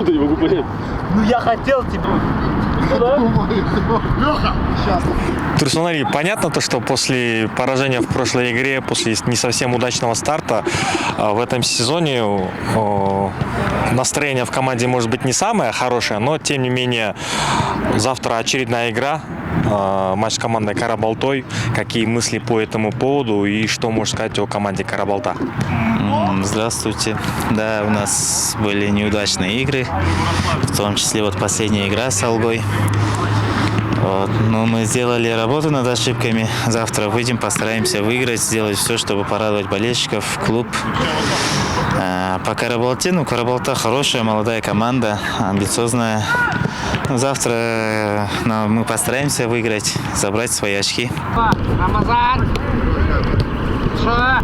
Не могу понять. Ну я хотел тебе. Турсунари, понятно то, что после поражения в прошлой игре, после не совсем удачного старта в этом сезоне настроение в команде может быть не самое хорошее, но тем не менее завтра очередная игра, матч с командой Карабалтой. Какие мысли по этому поводу и что можешь сказать о команде Карабалта? Здравствуйте. Да, у нас были неудачные игры, в том числе вот последняя игра с Алгой. Вот. Но мы сделали работу над ошибками. Завтра выйдем, постараемся выиграть, сделать все, чтобы порадовать болельщиков, клуб. По Карабалте, Карабалта хорошая, молодая команда, амбициозная. Завтра мы постараемся выиграть, забрать свои очки. Рамазан! Что?